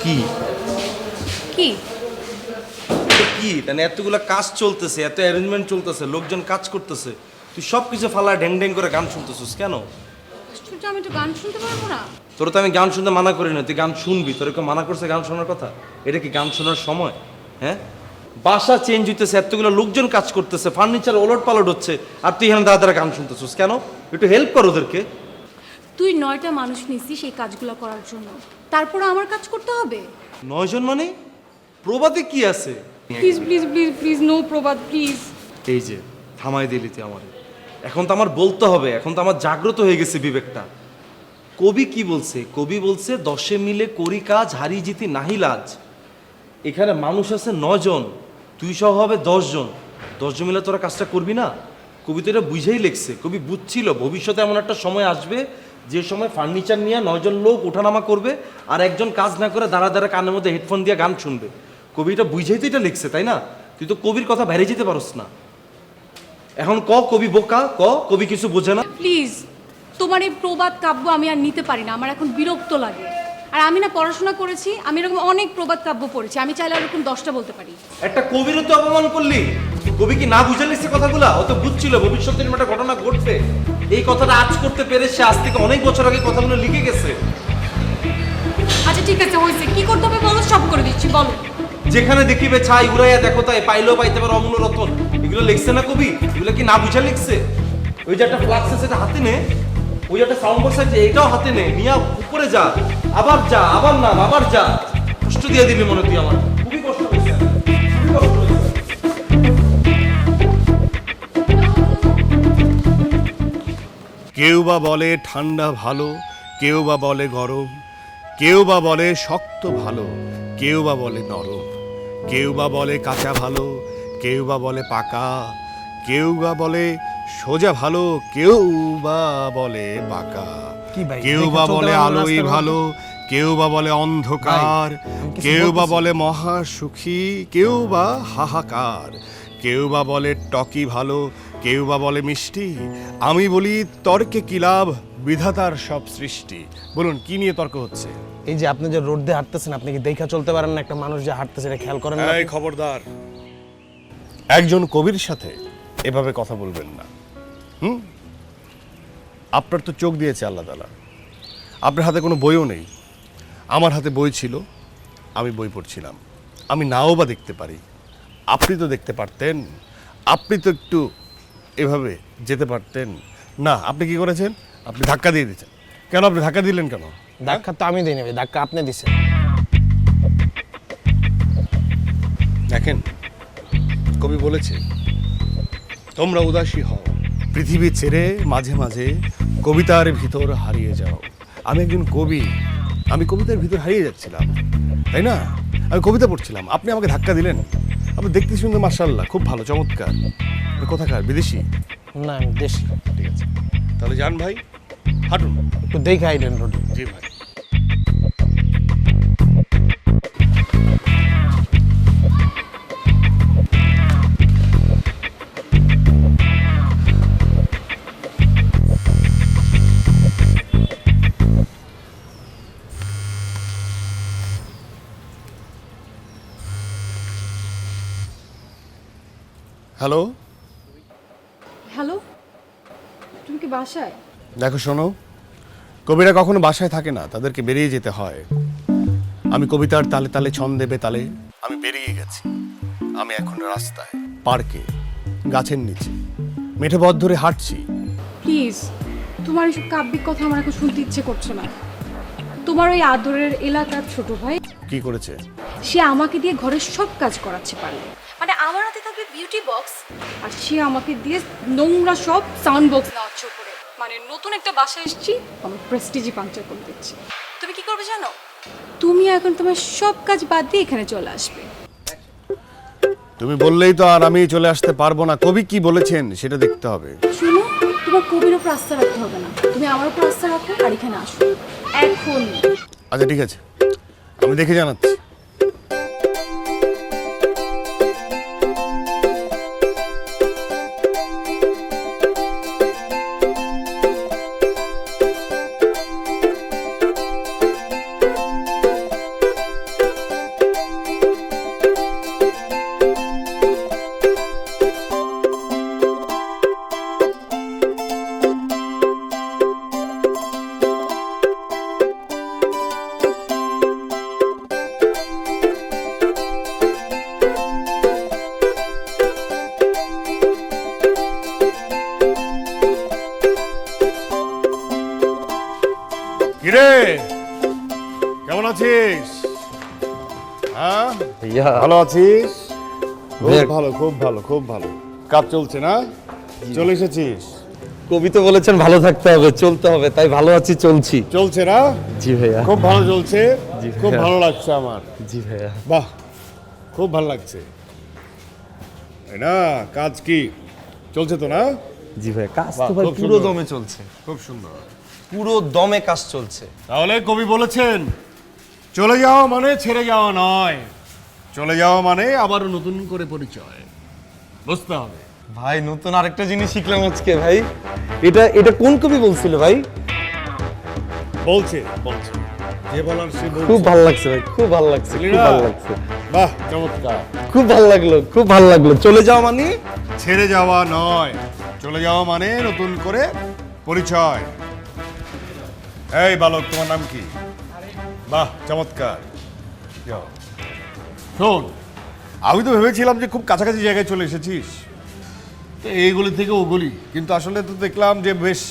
কি কি কি মানে এতগুলা কাজ চলতেছে, এত অ্যারেঞ্জমেন্ট চলতেছে, লোকজন কাজ করতেছে, তুই সব কিছু ফালা ঢ্যাং ঢ্যাং করে গান শুনতেছিস কেন? আশ্চর্য, আমি একটু গান শুনতে পারবো না? তোর তো আমি গান শুনতে মানা করি না, তুই গান শুনবি। তোর কেউ মানা করছে গান শোনার কথা? এটা কি গান শোনার সময়? হ্যাঁ, বাসা চেঞ্জ হইতেছে, এতগুলো লোকজন কাজ করতেছে, ফার্নিচার ওলট পালট হচ্ছে, আর তুই এখানে দাদা গান শুনতেছিস কেন? একটু হেল্প কর ওদেরকে। তুই 9টা মানুষ নিছিস এই কাজগুলো করার জন্য, তারপরে আমার কাজ করতে হবে? 9 জন মানে? প্রবাদে কি আছে? Please please please please, no প্রবাদ, প্লিজ। এই যে থামাই দিলি তুই আমার। এখন তো আমার বলতে হবে, এখন তো আমার জাগ্রত হয়ে গেছে বিবেকটা। কবি কি বলছে? কবি বলছে 10 মিলে করি কাজ, হারি জিতি নাহি লাজ। এখানে মানুষ আছে 9 জন, তুই সহ হবে 10 জন। 10 জন মিলে তোরা কাজটা করবি না? কবি তো এটা বুঝেই লিখছে। কবি বুঝছিল ভবিষ্যতে এমন একটা সময় আসবে যে সময় ফার্নিচার নিয়ে 9 জন লোক ওঠানামা করবে, আর একজন কাজ না করে দাঁড়া দাঁড়া কানের মধ্যে হেডফোন দিয়ে গান শুনবে। কবি এটা বুঝেই তো এটা লিখছে, তাই না? তুই তো কবির কথা বাইরে যেতে পারস না। এখন কবি বোকা, কবি কিছু বোঝে না। প্লিজ, তোমার এই প্রবাদ কাব্য আমি আর নিতে পারি না, আমার এখন বিরক্ত লাগে। আর আমি না পড়াশোনা করেছি, আমি এরকম অনেক প্রবাদ কাব্য পড়েছি, আমি চাইলে এরকম 10টা বলতে পারি। একটা কবিরও তো অপমান করলি। কবি কি না বুঝে লিখছে কথাগুলা? ও তো বুঝছিল ভবিষ্যতে এরকম একটা ঘটনা ঘটবে। এই কথাটা আজ করতে পেরে সে আজ থেকে অনেক বছর আগে কথাগুলো লিখে গেছে। আচ্ছা ঠিক আছে, হয়েছে, কি করতে হবে বলো, সব করে দিচ্ছি, বলো। যেখানে দেখিবে ছাই উড়াইয়া দেখো তাই, পাইলেও পাইতে পারো অমূল্য রতন। এগুলো লিখছে না কবি? এগুলো কি না বুঝে লিখছে? ওই যে একটা ফ্লাক্স আছে সেটা হাতে নে, ওই একটা সাউন্ড বক্স আছে এটাও হাতে নে, নিয়ে উপরে যা, আবার যা, আবার নাম, আবার যা। কষ্ট দিয়ে দিবি মনে তুই আমার, খুবই কষ্ট হয়েছে, খুবই কষ্ট হয়েছে। কেউ বা বলে ঠান্ডা ভালো, কেউ বা বলে গরম, কেউ বা বলে শক্ত ভালো, কেউ বা বলে নরম, কেউ বা বলে কাঁচা ভালো, কেউ বা বলে পাকা, কেউ বা বলে সোজা ভালো, কেউ বা বলে বাঁকা, কি ভাই, কেউ দেখে বা চলতে বলে পারবো না আলোই রাস্তার ভালো, কেউ বা বলে অন্ধকার, আমি কিছু কেউ বা বলতেছি। বলে মহা সুখী, কেউ বা হাহাকার, কেউ বা বলে টকি ভালো, কেউ বা বলে মিষ্টি। আমি বলি তর্কে কি লাভ, বিধাতার সব সৃষ্টি। বলুন কি নিয়ে তর্ক হচ্ছে? এই যে আপনি যে রোড দিয়ে হাঁটতেছেন, আপনি কি দেখা চলতে পারেন না? একটা মানুষ যে হাঁটতেছে এটা খেয়াল করেন না? এই খবরদার, একজন কবির সাথে এভাবে কথা বলবেন না। আপনার তো চোখ দিয়েছে আল্লাহ তাআলা, আপনার হাতে কোনো বইও নেই। আমার হাতে বই ছিল, আমি বই পড়ছিলাম। আমি নাও বা দেখতে পারি, আপনি তো দেখতে পারতেন, আপনি তো একটু এভাবে যেতে পারতেন না। আপনি কি করেছেন? আপনি ধাক্কা দিয়ে দিয়েছেন। কেন আপনি ধাক্কা দিলেন কেন? ধাক্কা তো আমি দিই না ভাই, ধাক্কা আপনি দিছেন। দেখেন, কবি বলেছে তোমরা উদাসী হও, পৃথিবী ছেড়ে মাঝে মাঝে কবিতার ভিতর হারিয়ে যাও। আমি একজন কবি, আমি কবিতার ভিতর হারিয়ে যাচ্ছিলাম, তাই না? আমি কবিতা পড়ছিলাম, আপনি আমাকে ধাক্কা দিলেন। আপনি দেখতে শুনতে মাশাআল্লাহ খুব ভালো, চমৎকার। আপনি কোথাকার? বিদেশি? না, আমি দেশি। ঠিক আছে, তাহলে যান ভাই, হাঁটুন। একটু দেখে আইলেন রোডে। জি ভাই। হ্যালো, হ্যালো, তুমি কি বাসায়? দেখো শোনো, কবিরা কখনো বাসায় থাকে না, তাদেরকে বেরিয়ে যেতে হয়। আমি কবিতার তালে তালে ছন্দে বেতালে আমি বেরিয়ে গেছি। আমি এখন রাস্তায়, পার্কে, গাছের নিচে, মেঠে পথ ধরে হাঁটছি। প্লিজ, তোমার এইসব কাব্যিক কথা আমার এখন শুনতে ইচ্ছে করছে না। তোমার ওই আদরের এলাকার ছোট ভাই, কি করেছে? সে আমাকে দিয়ে ঘরের সব কাজ করাচ্ছে পারলে। মানে আমার হাতে থাকবে বিউটি বক্স, আর সে আমাকে দিয়ে নোংরা সব সাউন্ড বক্স নেওয়ার করে। মানে নতুন একটা বাসায় এসেছি, আমার প্রেস্টিজি পাংচার করে দিচ্ছি। তুমি কি করবে জানো? তুমি এখন তোমার সব কাজ বাদ দিয়ে এখানে চলে আসবে। তুমি বললেই তো আর আমি চলে আসতে পারবো না। কবি কি বলেছেন সেটা দেখতে হবে। শুনো, তোমার কবির উপর আস্থা রাখতে হবে না, তুমি আমার উপর আস্থা রাখো আর এখানে আসো এখন। আচ্ছা ঠিক আছে, আমি দেখে জানাচ্ছি। কিরে কেমন আছিস? হ্যাঁ ভাইয়া ভালো আছিস? খুব ভাইয়া- ভালো, খুব ভালো, খুব ভালো। কাজ চলছে না? চলে এসেছিস? কবি তো বলেছেন ভালো থাকতে হবে, চলতে হবে, তাই ভালো আছি, চলছি। চলছে না? জি ভাইয়া। খুব ভালো চলছে। জি খুব ভাইয়া। ভালো লাগছে আমার। জি ভাইয়া। বাহ, খুব ভালো লাগছে। তাই না? কাজ কি চলছে তো না? জি ভাইয়া, কাজ বাহ, তো ভাই খুব পুরো সুন্দর। দমে চলছে, খুব সুন্দর। পুরো দমে কাজ চলছে। তাহলে কবি বলেছেন চলে যাওয়া মানে ছেড়ে যাওয়া নয়, চলে যাওয়া মানে আবার নতুন করে পরিচয়। বুঝতে হবে। ভাই নতুন আরেকটা জিনিস শিখলাম আজকে ভাই। এটা এটা কোন কবি বলছিল ভাই? বলছে বলছে যে বলার সে বলছে। খুব ভালো লাগছে ভাই, খুব ভালো লাগছে, খুব বুঝলি না? ভালো লাগছে, বাহ, চমৎকার। খুব ভালো লাগলো, খুব ভালো লাগলো। চলে যাওয়া মানে ছেড়ে যাওয়া নয়, চলে যাওয়া মানে নতুন করে পরিচয়। এই বালক, তোমার নাম কি? বাহ, চমৎকার। যাও। শোন, আমি তো ভেবেছিলাম যে খুব কাছাকাছি জায়গায় চলে এসেছিস, তো এইগুলি থেকে ওগুলি, কিন্তু আসলে তো দেখলাম যে বেশ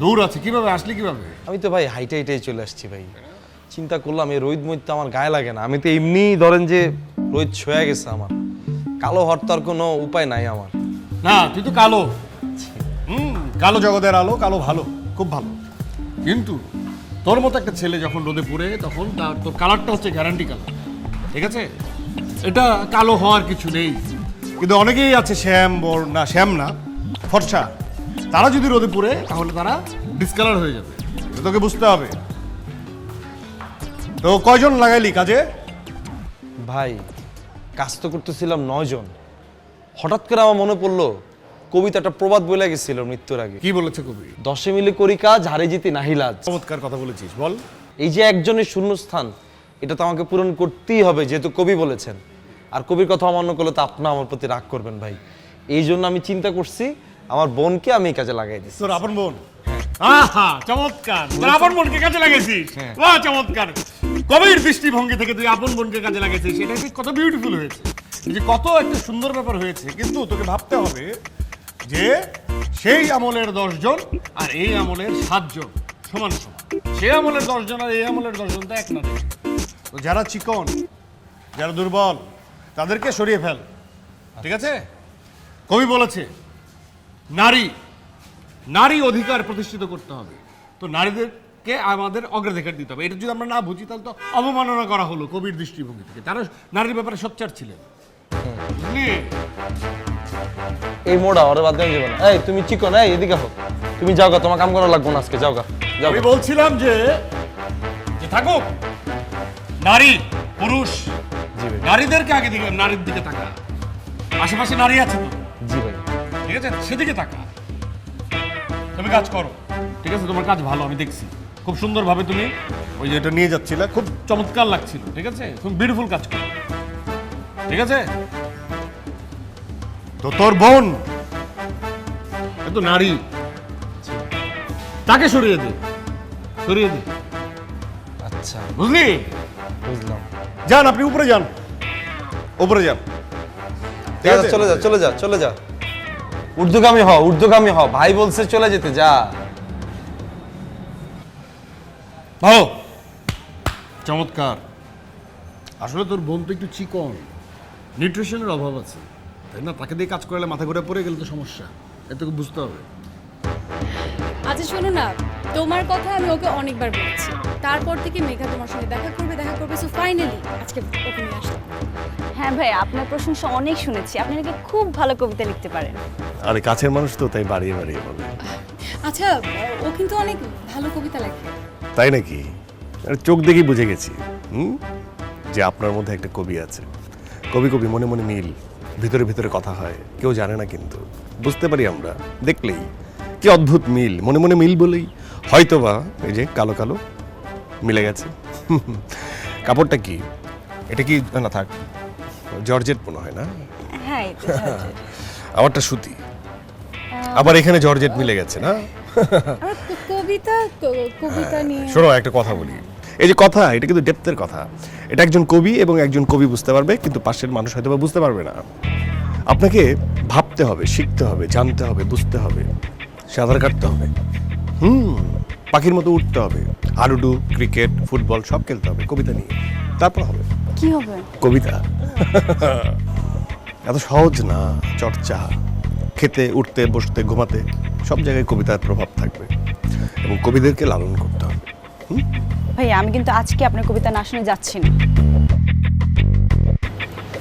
দূর আছে। কিভাবে আসলি কিভাবে? আমি তো ভাই হাইটে হাইটেই চলে আসছি ভাই। চিন্তা করলাম এই রোদ মইত তো আমার গায়ে লাগে না। আমি তো এমনি ধরেন যে রোদ ছয়ে গেছে আমার, কালো হওয়ার তো আর কোনো উপায় নাই আমার। না, তুই তো কালো। কালো জগতের আলো, কালো ভালো, খুব ভালো। কিন্তু তোর মতো একটা ছেলে যখন রোদে পড়ে, তখন তোর কালারটা হচ্ছে গ্যারান্টি কালার। ঠিক আছে? এটা কালো হওয়ার কিছু নেই। কিন্তু অনেকেই আছে শ্যাম না, শ্যাম না, ফর্সা। তারা যদি রোদে পড়ে তাহলে তারা ডিসকালার হয়ে যাবে। তো তোকে বুঝতে হবে। তো কয়জন লাগাইলি কাজে? ভাই কাজ তো করতেছিলাম 9 জন। হঠাৎ করে আমার মনে পড়লো কবিতাটা প্রবাদ বলে গেছিল মৃত্যুর আগে, কি বলেছে কবি? 10 মিলে করি কাজ, হারে জিতি নাহি লাজ। চমৎকার কথা বলেছিস, বল। এই যে একজনের শূন্যস্থান, এটা তো আমাকে পূরণ করতেই হবে, যেহেতু কবি বলেছেন। আর কবির কথা অমান্য করলে তো আপনি আমার প্রতি রাগ করবেন ভাই। এই জন্য আমি চিন্তা করছি আমার বোনকে আমি এই কাজে লাগাই দিচ্ছি। তোর আপন বোন? আহা, চমৎকার। তোর আপন বোনকে কাজে লাগাইছিস? বাহ, চমৎকার। কবির দৃষ্টিভঙ্গি থেকে তুই আপন বোনকে কাজে লাগাইছিস, এটা ঠিক কত বিউটিফুল হয়েছে, এই যে কত একটা সুন্দর ব্যাপার হয়েছে। কিন্তু তোকে ভাবতে হবে যে সেই আমলের 10 জন আর এই আমলের 7 জন সমান সমান। সেই আমলের 10 জন আর এই আমলের 10 জন তো এক না। তো যারা চিকন, যারা দুর্বল, তাদেরকে সরিয়ে ফেল। ঠিক আছে? কবি বলেছে নারী নারী অধিকার প্রতিষ্ঠিত করতে হবে। তো নারীদেরকে আমাদের অগ্রাধিকার দিতে হবে। এটা যদি আমরা না বুঝি তাহলে তো অবমাননা করা হলো কবির দৃষ্টিভঙ্গি থেকে। তারা নারীর ব্যাপারে সোচ্চার ছিলেন। বুঝলি? এই মোড়া ওরে বাদ দেন যাবে না। এই তুমি চিকন, এই এদিকে হোক, তুমি যাও গা, তোমার কাম করা লাগবে না আজকে, যাও গা, যাও আমি গা। বলছিলাম যে থাকুক নারী পুরুষ, জি ভাই, নারীদেরকে আগে দিকে, নারীর দিকে তাকা। আশেপাশে নারী আছে তো, জি ভাই। ঠিক আছে? সেদিকে তাকা। তুমি কাজ করো, ঠিক আছে? তোমার কাজ ভালো, আমি দেখছি। খুব সুন্দরভাবে তুমি ওই যে এটা নিয়ে যাচ্ছিলে, খুব চমৎকার লাগছিল। ঠিক আছে? খুব বিউটিফুল কাজ করো। ঠিক আছে? তো তোর বোন কিন্তু নারী, তাকে সরিয়ে দে, সরিয়ে দে। আচ্ছা বুঝলি? বুঝলাম। যান, আপনি উপরে যান, উপরে যান। ঠিক আছে? চলে যা, চলে যা, চলে যা। ঊর্ধ্বগামী হ, ঊর্ধ্বগামী হ। ভাই বলছে চলে যেতে, যা। ভালো, চমৎকার। আসলে তোর বোন তো একটু চিকন, নিউট্রিশনের অভাব আছে, তাই না? তাকে দিয়ে কাজ করলে মাথা ঘুরে পড়ে গেলে তো সমস্যা। এটা তোকে বুঝতে হবে। আচ্ছা শোনো না, তোমার কথা আমি ওকে অনেকবার বলেছি। তারপর থেকে মেঘা তোমার সঙ্গে দেখা করবে, সো ফাইনালি আজকে ওকে নিয়ে আসলাম। হ্যাঁ ভাই, আপনার প্রশংসা অনেক শুনেছি, আপনি নাকি খুব ভালো কবিতা লিখতে পারেন। আরে কাছের মানুষ তো, তাই বাড়িয়ে বাড়িয়ে বলে। আচ্ছা, ও কিন্তু অনেক ভালো কবিতা লেখে। তাই নাকি? আরে চোখ দেখেই বুঝে গেছি যে আপনার মধ্যে একটা কবি আছে। কবি কবি মনে মনে মিল, ভিতরে ভিতরে কথা হয়, কেউ জানে না, কিন্তু বুঝতে পারি আমরা দেখলেই। কি অদ্ভুত মিল, মনে মনে মিল বলেই হয়তোবা এই যে কালো কালো মিলে গেছে। কাপড়টা কি? এটা কি? না থাক, জর্জেট মনে হয় না? হ্যাঁ, এই তো জর্জেট। আমারটা সুতি, আবার এখানে জর্জেট মিলে গেছে না? আর কবিতা নিয়ে শোনো, একটা কথা বলি। এই যে কথা, এটা কিন্তু ডেপথের কথা। এটা একজন কবি এবং একজন কবি বুঝতে পারবে, কিন্তু পাশের মানুষ হয়তো বা বুঝতে পারবে না। আপনাকে ভাবতে হবে, শিখতে হবে, জানতে হবে, বুঝতে হবে, সাঁতার কাটতে হবে। পাখির মতো উঠতে হবে, হাডুডু, ক্রিকেট, ফুটবল সব খেলতে হবে কবিতা নিয়ে, তারপর হবে কি হবে? কবিতা। এত সহজ না চর্চা। খেতে, উঠতে, বসতে, ঘুমাতে সব জায়গায় কবিতার প্রভাব থাকবে এবং কবিদেরকে লালন করতে হবে। ভাইয়া আমি কিন্তু আজকে আপনার কবিতা না শুনে যাচ্ছি না।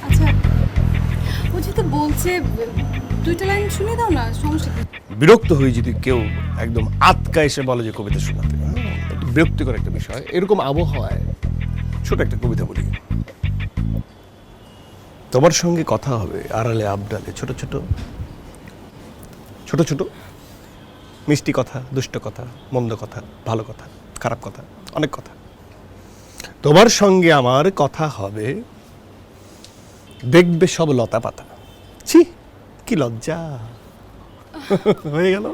আচ্ছা ও যেহেতু বলছে 2টা লাইন শুনে দাও না, সমস্যা কি? বিরক্ত হয়ে যদি কেউ একদম আতকা এসে বলে যে কবিতা শোনাতে, একটু বিরক্তিকর একটা বিষয়। এরকম আবহাওয়ায় ছোট একটা কবিতা বলি। তোমার সঙ্গে কথা হবে আড়ালে আবডালে, ছোট ছোট ছোট ছোট মিষ্টি কথা, দুষ্ট কথা, মন্দ কথা, ভালো কথা, খারাপ কথা, অনেক কথা। তোমার সঙ্গে আমার কথা হবে, দেখবে সব লতা পাতা। ছি, কি লজ্জা। হয়ে গেল।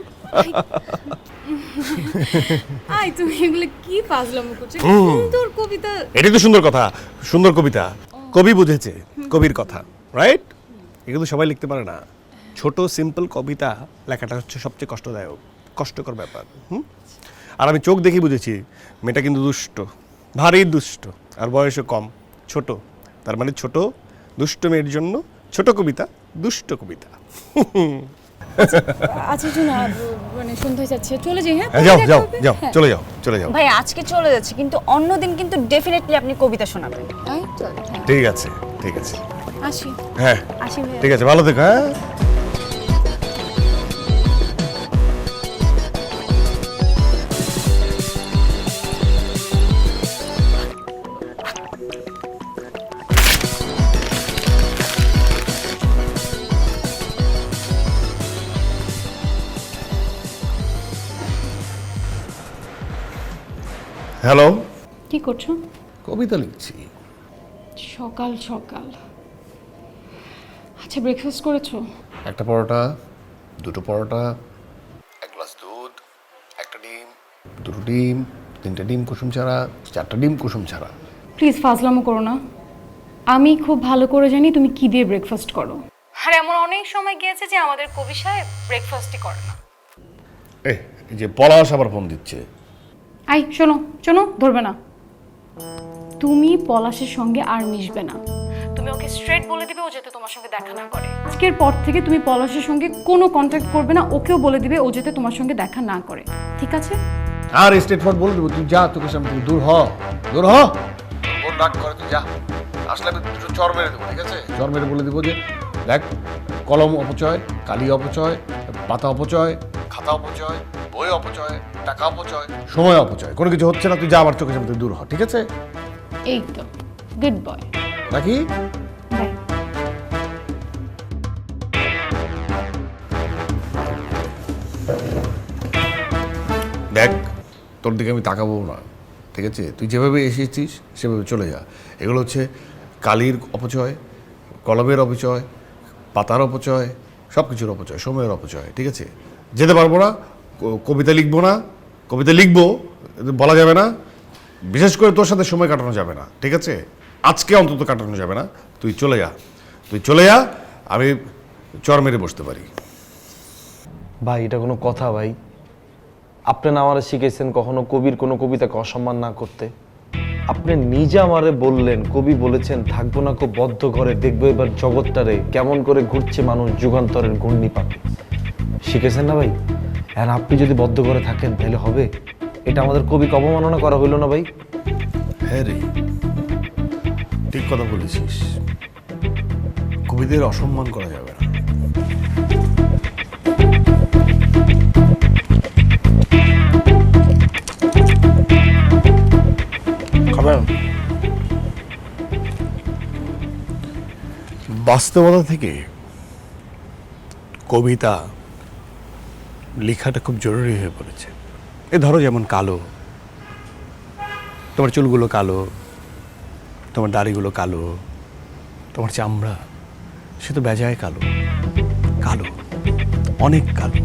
আই তুমি এগুলো কি ফাজলামো করছো? সুন্দর কবিতা। এটাই তো সুন্দর কথা, সুন্দর কবিতা। কবি বুঝেছে কবির কথা, রাইট? এগুলো সবাই লিখতে পারে না। ছোট সিম্পল কবিতা লেখাটা হচ্ছে সবচেয়ে কষ্টদায়ক, কষ্টকর ব্যাপার। আর আমি চোখ দেখে বুঝেছি মেয়েটা কিন্তু দুষ্ট, ভারী দুষ্ট, আর বয়সও কম, ছোট। তার মানে ছোট দুষ্ট মেয়ের জন্য ছোট কবিতা, দুষ্ট কবিতা। আচ্ছা শোনা, মানে সন্ধ্যা যাচ্ছে, চলে যাই। হ্যাঁ যাও পরে যাও দেখা হবে। যাও, হ্যাঁ। চলে যাও চলে যাও। ভাই আজকে চলে যাচ্ছে, কিন্তু অন্যদিন কিন্তু ডেফিনেটলি আপনি কবিতা শোনাবেন। আয়, চল, হ্যাঁ। ঠিক আছে ঠিক আছে, আসি। হ্যাঁ আসি ভাইয়া। ঠিক আছে, ভালো থেকো। হ্যাঁ হ্যালো, কি করছো? কবিতা লিখছি। সকাল সকাল। আচ্ছা ব্রেকফাস্ট করেছো? একটা পরোটা, দুটো পরোটা, এক গ্লাস দুধ, একটা ডিম, দুটো ডিম, তিনটা ডিম কুসুম ছাড়া, চারটা ডিম কুসুম ছাড়া। প্লিজ ফাজলামো করো না। আমি খুব ভালো করে জানি তুমি কি দিয়ে ব্রেকফাস্ট করো। আর এমন অনেক সময় গিয়েছে যে আমাদের কবি সাহেব ব্রেকফাস্টই করে না। এই যে পলাশ আবার ফোন দিচ্ছে। আই শোনো শোনো, ধরবে না। তুমি পলাশের সঙ্গে আর মিশবে না। তুমি ওকে স্ট্রেট বলে দিবে ও যাতে তোমার সঙ্গে দেখা না করে। আজকের পর থেকে তুমি পলাশের সঙ্গে কোনো কন্ট্যাক্ট করবে না, ওকেও বলে দিবে ও যাতে তোমার সঙ্গে দেখা না করে, ঠিক আছে? আর স্টেট ফরওয়ার্ড বলে দেবো, তুই যা, তোকে সামনে থেকে দূর হ, দূর হ। ওর ডাক করে, তুই যা, আসলে আমি দুটো চর মেরে দেবো, ঠিক আছে? চর মেরে বলে দেবো যে দেখ, কলম অপচয়, কালি অপচয়, পাতা অপচয়, খাতা অপচয়, বই অপচয়, টাকা অপচয়, সময় অপচয়, কোনো কিছু হচ্ছে না, তুই যা, আমার চোখের সামনে থেকে দূর হ, ঠিক আছে? এই তো, গুড বয়। নাকি? বাই। দেখ, তোর দিকে আমি তাকাবো না, ঠিক আছে? তুই যেভাবে এসেছিস সেভাবে চলে যা। এগুলো হচ্ছে কালির অপচয়, কলমের অপচয়, পাতার অপচয়, সব কিছুর অপচয়, সময়ের অপচয়, ঠিক আছে? যেতে পারবো না, কবিতা লিখবো না, কবিতা লিখবো বলা যাবে না, বিশেষ করে তোর সাথে সময় কাটানো যাবে না, ঠিক আছে? আজকে অন্তত কাটানো যাবে না। তুই চলে যা, তুই চলে যা, আমি চর মেরে বসতে পারি। ভাই এটা কোনো কথা ভাই? আপনি না আমারে শিখেছেন কখনো কবির কোনো কবিতাকে অসম্মান না করতে? আপনি নিজে আমারে বললেন, কবি বলেছেন থাকবো না খুব বদ্ধ ঘরে, দেখবো এবার জগৎটারে কেমন করে ঘুরছে মানুষ যুগান্তরের ঘূর্ণি পাকে। শিখেছেন না ভাই? আর আপনি যদি বদ্ধ ঘরে থাকেন তাহলে হবে? এটা আমাদের কবিকে অবমাননা করা হইল না ভাই? হ্যাঁ রে, ঠিক কথা বলেছিস, কবিদের অসম্মান করা যাবে না। খাবেন? বাস্তবতা থেকে কবিতা লেখাটা খুব জরুরি হয়ে পড়েছে। এ ধরো যেমন কালো, তোমার চুলগুলো কালো, তোমার দাড়িগুলো কালো, তোমার চামড়া সে তো বেজায় কালো, কালো, অনেক কালো।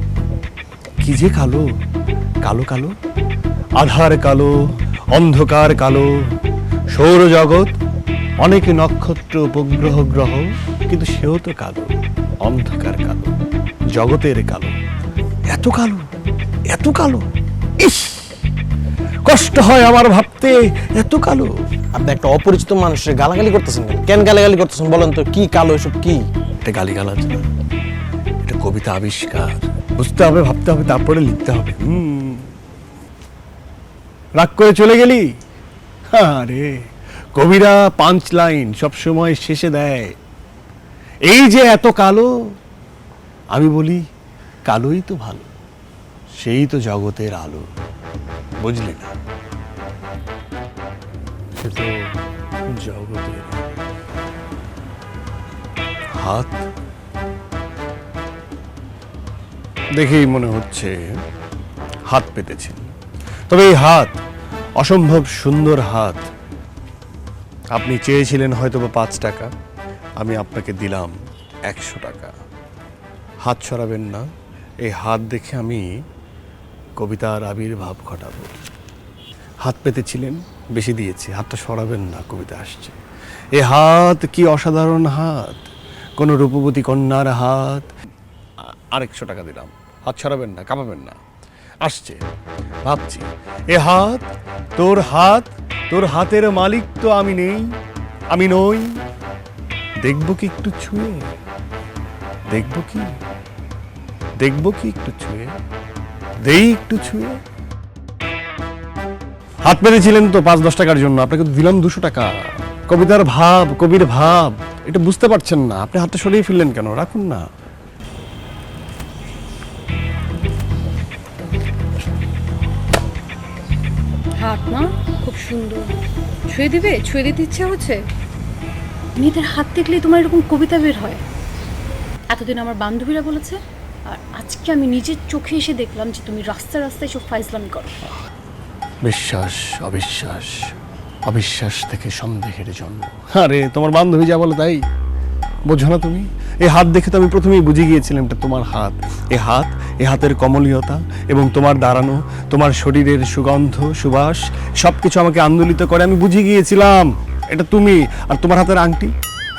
কি যে কালো, কালো কালো, আধার কালো, অন্ধকার কালো, সৌরজগৎ, অনেক নক্ষত্র, উপগ্রহ, গ্রহ, কিন্তু সেও তো কালো, অন্ধকার কালো, জগতের কালো, এত কালো, এত কালো, ইস কষ্ট হয় আমার ভাবতে, এত কালো। আপনি একটা অপরিচিত মানুষের গালাগালি করতেছেন কেন? কেন গালাগালি করতেছেন বলেন তো? কি কালো এসব কি? এটা গালিগালাজ না, এটা কবিতা আবিষ্কার। বুঝতে হবে, ভাবতে হবে, তারপরে লিখতে হবে। রাগ করে চলে গেলি? আরে কবিরা 5 লাইন সবসময় শেষে দেয়, এই যে এত কালো, আমি বলি কালোই তো ভালো, সেই তো জগতের আলো। বুঝলি না? সে তো জগতের হাত। দেখেই মনে হচ্ছে হাত পেতেছেন, তবে এই হাত অসম্ভব সুন্দর হাত। আপনি চেয়েছিলেন হয়তো বা 5 টাকা, আমি আপনাকে দিলাম 100 টাকা। হাত সরাবেন না, এই হাত দেখে আমি কবিতার আবির্ভাব ঘটাবো। হাত পেতেছিলেন, বেশি দিয়েছি, হাতটা সরাবেন না, কবিতা আসছে। এ হাত কি অসাধারণ হাত, কোনো রূপবতী কন্যার হাত। আর 100 টাকা দিলাম, হাত সরাবেন না, কাঁপাবেন না, আসছে। ভাবছি এ হাত, তোর হাতের মালিক তো আমি নেই, আমি নই। দেখবো কি একটু ছুঁয়ে, দেখবো কি একটু ছুঁয়ে, দেই একটু ছুঁয়ে। হাত পেতেছিলেন তো 5-10 টাকার জন্য, আপনাকে তো দিলাম 200 টাকা। কবিতার ভাব, কবির ভাব, এটা বুঝতে পারছেন না। আপনি হাতটা সরিয়ে ফেললেন কেন? রাখুন না। হাত না খুব সুন্দর, ছুঁয়ে দিবে, ছুঁয়ে দিতে ইচ্ছা হচ্ছে। নিজের হাত দেখলেই তোমার এরকম কবিতা বের হয়। এতদিন আমার বান্ধবীরা বলেছে, আর আজকে আমি নিজের চোখে এসে দেখলাম যে তুমি রাস্তায় রাস্তায় সব ফাইজলামি করো। বিশ্বাস, অবিশ্বাস, অবিশ্বাস থেকে সন্দেহের জন্ম। আরে তোমার বান্ধবী যা বলে তাই বোঝো না তুমি? এই হাত দেখে তো আমি প্রথমেই বুঝে গিয়েছিলাম এটা তোমার হাত। এ হাতের কমলীয়তা এবং তোমার দাঁড়ানো, তোমার শরীরের সুগন্ধ, সুবাস, সবকিছু আমাকে আন্দোলিত করে। আমি বুঝে গিয়েছিলাম এটা তুমি। আর তোমার হাতের আংটি,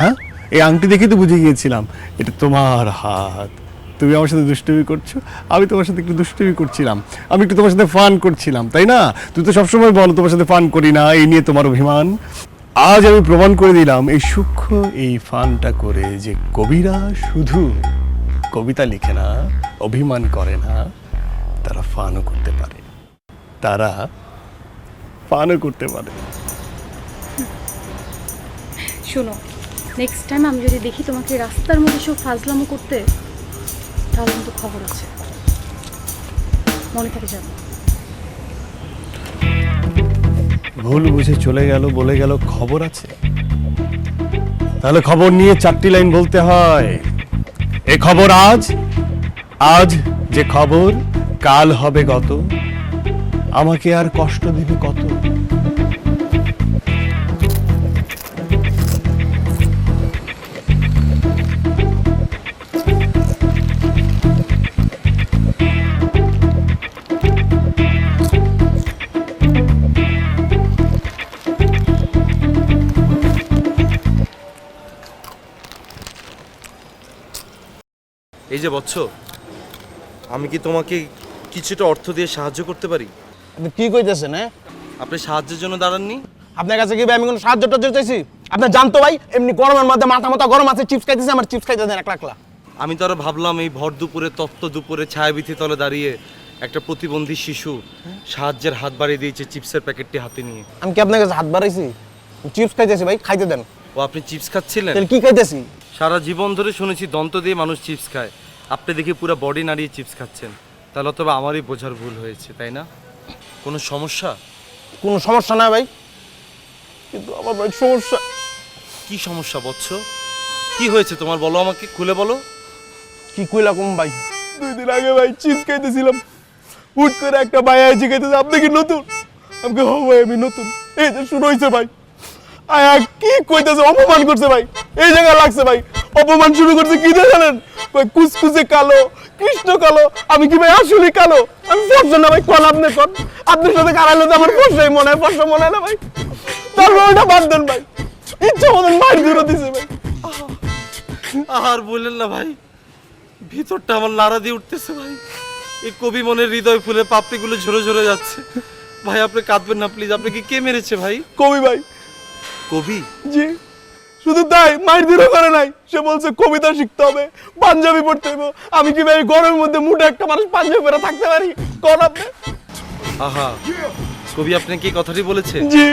হ্যাঁ, এই আংটি দেখেই তো বুঝে গিয়েছিলাম এটা তোমার হাত। তুমি আমার সাথে দুষ্টুমি করছো, আমি তোমার সাথে একটু দুষ্টুমি করছিলাম, আমি একটু তোমার সাথে ফান করছিলাম, তাই না? তুই তো সবসময় বলো তোমার সাথে ফান করি না, এই নিয়ে তোমার অভিমান। আজ আমি প্রমাণ করে দিলাম এই সূক্ষ্ম এই ফানটা করে যে কবিরা শুধু কবিতা লিখে না, অভিমান করে না, তারা ফানও করতে পারে, তারা ফানও করতে পারে। শোনো, নেক্সট টাইম আমি যদি দেখি তোমাকে রাস্তার মধ্যে সব ফাজলামো করতে, তাহলে কিন্তু খবর আছে, মনে থাকে যাবে। ভুল বুঝে চলে গেল, বলে গেল খবর আছে। তাহলে খবর নিয়ে 4টি লাইন বলতে হয়। এ খবর আজ যে খবর কাল হবে গত, আমাকে আর কষ্ট দিবে কত। এই যে বৎস, আমি কি তোমাকে কিছুটা অর্থ দিয়ে সাহায্য করতে পারি? আপনি কি কইতেছেন? হ্যাঁ, আপনি সাহায্যের জন্য দাঁড়াননি? আপনার কাছে কি ভাই আমি কোনো সাহায্য টাহায্য চাইছি? আপনার জানতো ভাই এমনি গরমের মধ্যে মাথা গরম আছে, চিপস খাইতেছে, আমার চিপস খাইতে দেন 1 লাখ। আমি তো আরো ভাবলাম এই ভর দুপুরে, তপ্ত দুপুরে ছায়াবিথি তলে দাঁড়িয়ে একটা প্রতিবন্ধী শিশু সাহায্যের হাত বাড়িয়ে দিয়েছে চিপসের প্যাকেটটি হাতে নিয়ে। আমি কি আপনার কাছে হাত বাড়াইছি? চিপস খাইতেছি ভাই, খাইতে দেন। ও, আপনি চিপস খাচ্ছিলেন? তাহলে কি খাইতেছি? সারা জীবন ধরে শুনেছি দন্ত দিয়ে মানুষ চিপস খায়, আপনি দেখি পুরো বডি নাড়িয়ে চিপস খাচ্ছেন। তাহলে তবে আমারই বোঝার ভুল হয়েছে, তাই না? কোনো সমস্যা? কোনো সমস্যা না ভাই, কিন্তু আমার ভাই সমস্যা। কি সমস্যা বৎস? কি হয়েছে তোমার, বলো আমাকে, খুলে বলো। কি কইলা কম ভাই? 2 দিন আগে ভাই চিপস খাইতেছিলাম, হুট করে একটা ভাই আইছে খাইতেছে, আপনি কি নতুন? আমাকে হো ভাই আমি নতুন। এই যে শুরু হয়েছে ভাই, আয়া কি কইতেছে, অপমান করছে ভাই, এই জায়গা লাগছে ভাই, অপমান শুরু করছে। কি জানেন, কই কুসকুসে কালো, কৃষ্ণ কালো। আমি কি ভাই আসলে কালো? আমি ফর্সা না ভাই, কোন আপনি কোন? আপনার সাথে কারাইলে তো আমার ফর্সাই মনে হয়, ফর্সা মনে হয় না ভাই। তারপর ওটা বাদ দেন ভাই, ইচ্ছা মতন মার দূরে দিছে ভাই। আর বললেন না ভাই, ভিতরটা আমার নাড়া দিয়ে উঠতেছে ভাই। এই কবি মনের হৃদয় ফুলে পাপড়িগুলো ঝরে ঝরে যাচ্ছে। ভাই আপনি কাঁদবেন না প্লিজ, আপনাকে কে মেরেছে ভাই? কবি ভাই। কবি? জি, শুধু তাই মাইর দিরও করে নাই, সে বলছে কবিতা শিখতে হবে, পাঞ্জাবি পড়তে হবে। আমি কি ভাই গরমের মধ্যে মুঠে একটা মানুষ পাঞ্জাবি পরে থাকতে পারি? কোন আপনি? আহা, কবি আপনাকে এই কথাটি বলেছে? জি।